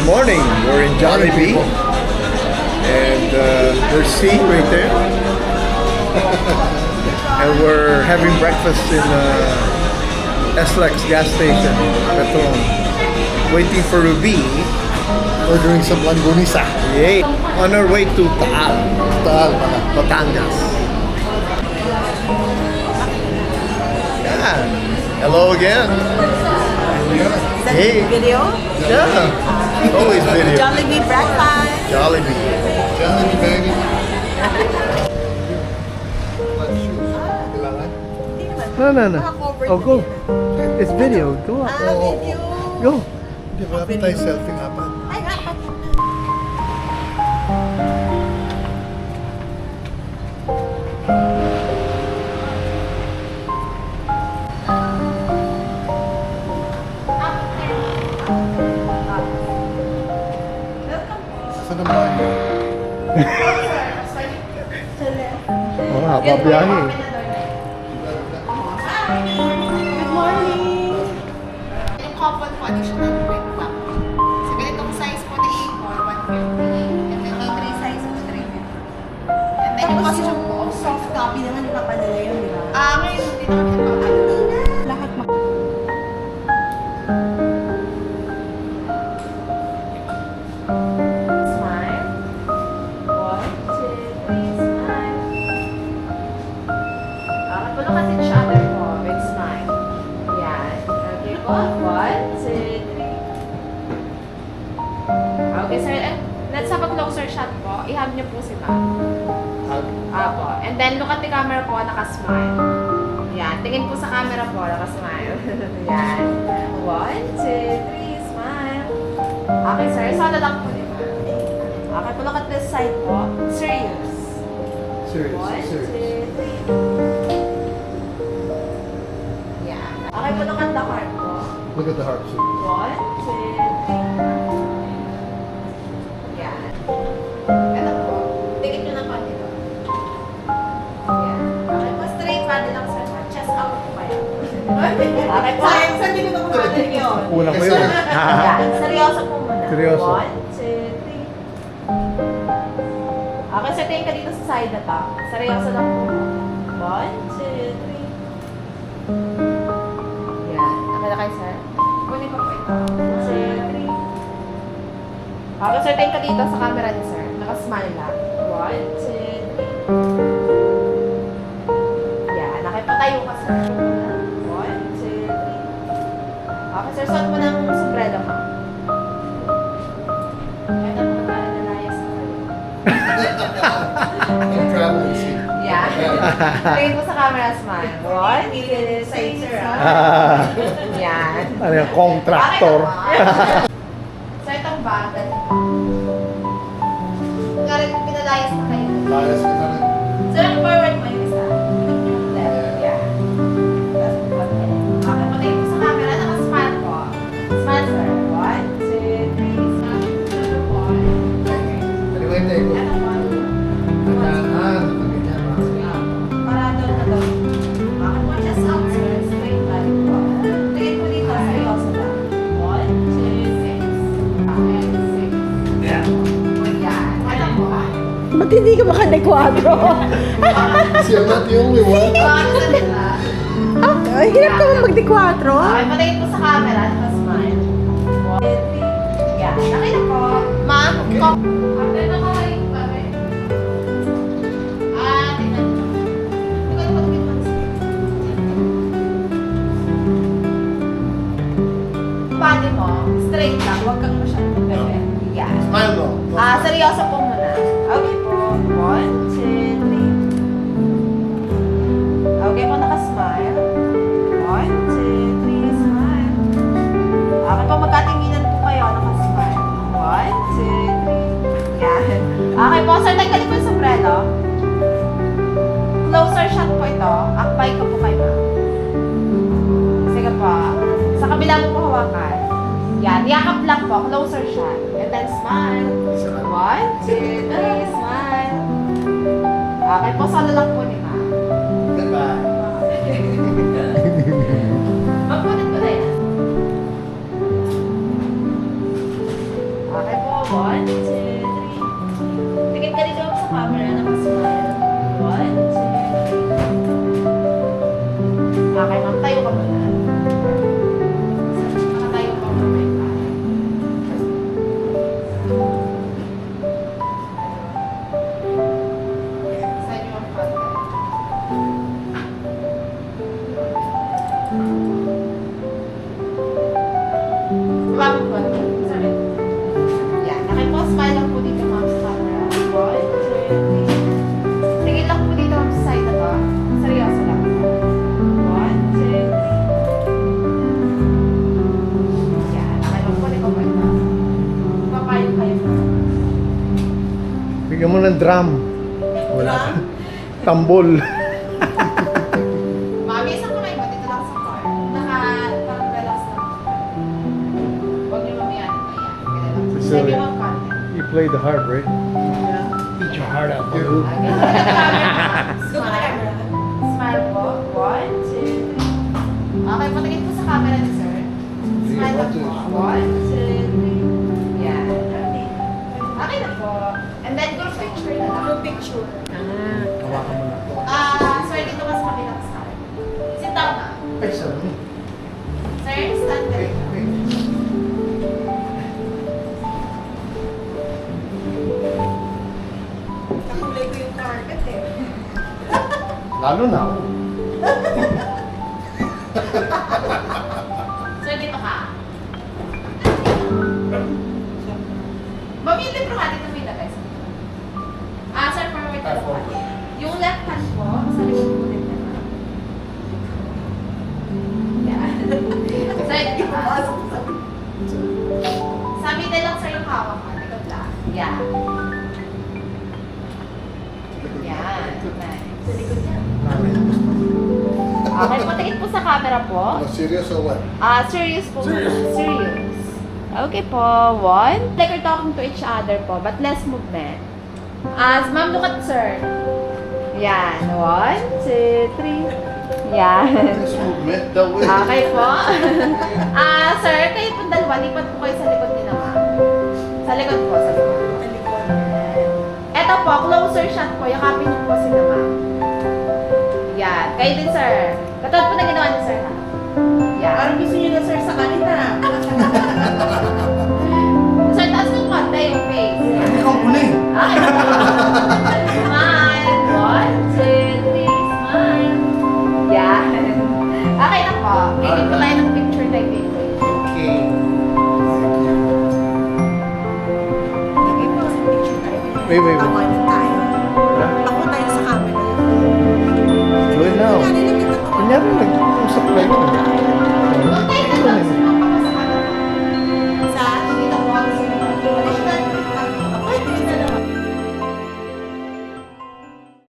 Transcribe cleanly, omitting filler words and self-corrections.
morning. We're in Jollibee, and there's sea right there. And we're having breakfast in SLEX gas station, Petron. Waiting for Ruby. Ordering some langgonisa. Yay! On our way to Taal, Taal pala. Batangas. Yeah. Hello again. Hey. Video? Yeah. Always video. Jollibee breakfast. Jollibee. Jollibee, baby. Kailangan? No. Oh, go. It's video. Go up. Video. Go. Di ba tayo selfie nga pa? Ay, Saan ang bahay mo? Oh, haba biyahe. Good morning. Yung couple po, additional break pack. Sa ganitong size po na A4, 150. And then A3 size po, 350. And then yung Tapos costume yung po, soft copy naman, di pa padala yun, di ba? ngayon hindi naman pinapakita. Lahat Smile. 1, 2, 3, smile. Puno kasi siya other po with smile. Yan. Okay po. 1, 2, 3. Okay, sir. Let's have a closer shot po. I-hug niyo po si ma'am. Apo. And then look at the camera po, naka-smile. Yan. Tingin po sa camera po, naka-smile. Yan. 1, 2, 3, smile. Okay, sir. Sada lang po, di ba? Okay po, look at this side po. Serious. 1, 2, 3. Yan. Okay po, look at the heart po. Look at the heart shape. 1, 2, 3. Yan. Ito po. Tingin nyo na pa dito. Yan. Okay po, straight body lang sir. Chest out po kayo. Okay po. Saan hindi ko na kumagal yun? Kulang mo yun. Yan. Seryoso po muna. Seryoso. 1, 2, 3. Okay, sir, tingin ka dito sa side na to. Seryoso lang po. 1, 2, 3. Yan. Nakita kayo, sir? Kunin ko po ito. 1, 2, 3. Okay, sir, tingin ka dito sa camera niyo, sir. Naka-smile lang. 1, 2, 3. Yan. Nakipatayo ka, sir. 1, 2, 3. Okay, sir, suot mo ng sombrero mo. Ito po na nalayas sa kayo. Yung traveling seat. Yan. Tingin mo sa camera, smile. 1, 2, 3, sir, Ah, Yan. ano yung contractor? So, itong bag, ganito. Ngayon, pinalayas na kayo. Bias ka na rin. So, yung forward mo yung isa. Yung left. Yan. Tapos, okay, patayin mo sa camera. Naka-smile po. Smile, sir. 1, 2, 3, smile. Anyway, tayo ko. Ano po? Nagdaan. Nagdaan. Parado na daw. Bakit mo just out, sir? Straight balik po. Tingin ko dito, seryoso lang. 1, 2, 6. Okay, 6. Yeah. Yan. Ano po? Ba't hindi ka makadekwatro? See, I'm not the only one. Ano sa nila? Ay, hirap ka mong magdekwatro? Okay, patayin po sa camera. Naka-smile. 1, 2, 3. Yan. Okay na po. Ma'am, after na kakain pa rin. Tingnan nyo. Hindi ko na body mo, straight lang. Huwag kang masyadong bebe. Yan. Smile mo. Seryoso po muna. Okay po. 1, 2, 3. Okay po, naka-smile. 1, 2, 3, smile. Okay po, magkatinginan po kayo. Naka-smile. 1, 2, 3. Yan. Okay po, sir, tanggalin po yung sombrero. Closer shot po ito. Akbay ko po kayo, ma'am. Sige po. Sa kabila mo po hawakan. Yan, yakap lang po. Closer shot. And then smile. 1, 2, 3, smile. Okay po, solo lang po ni ma'am. Goodbye. Magpunit ko na yan. Okay 1, 2, 3. Tingin ka dito sa camera, nakasmile. 1, 2, 3. Okay, ma'am, tayo ka muna. Nakatayo ka muna. Sa inyo ang content. Ma'am, sorry. Yan, nakipos-smile lang po dito, ma'am, sa camera. 1, 2, 3. Tingin lang po dito sa side na to. Seryoso lang. 1, 2, 3. Yan, nakipos po dito. Papayo kayo po. Bigyan mo ng drum. Wala pa. Tambol. Mami, isang kamay mo dito lang sa car. Parang relax lang. Huwag niyo mamiyan. Ayan, ganun lang. So, Sabi mo ang content. You play the harp, right? Eat your heart out, dude. Okay, smile. Smile po. 1, 2, 3. Okay, patingin po sa camera ni sir. Smile lang po. 1, 2, 3. Yan. Okay na po. And then group picture na lang. Group picture. Hawakan mo na. Sir, dito mas kabilang side. Sit down na. Ay, sabi. Sir, stand ka. Kakulay ko yung carpet eh. Lalo na ako. Sir, dito ka. Mami, yung libro ka dito mo ilagay. Sir, forward ka po. Yung left hand po, sa likod po din naman. Yan. Sir, dito ka. Sa middle lang, sir, yung hawak ka. Likod lang. Yan. Yan. Nice. Sa likod yan. Okay, patingin po sa camera po. Serious or what? Serious po. Serious. Okay po. 1. Like we're talking to each other po, but less movement. Ma'am, look at sir. Yan. 1, 2, 3. Yan. This movement that way. Okay po. Sir, kayo po dalawa, lipat po kayo sa likod nila, ma'am. Sa likod po, sa likod. Eto po, closer shot po. Yakapin niyo po sila, ma'am. Yan. Kayo din, sir. Katulad po na ginawa niyo, sir, ha? Yan. Parang gusto niyo na sir sa kanina. Sir, taas ng konti yung face. Ikaw uli. Okay. Smile. 1, 2, 3. Smile. Yan. Okay na po. Gigil po tayo ng picture tayo dito. Okay. Lagay mo sa picture tayo. Wait. Tawanan tayo. Ako tayo sa camera. Do it now. Kaya nilagay na to. Kunyari, nag-usap kayo.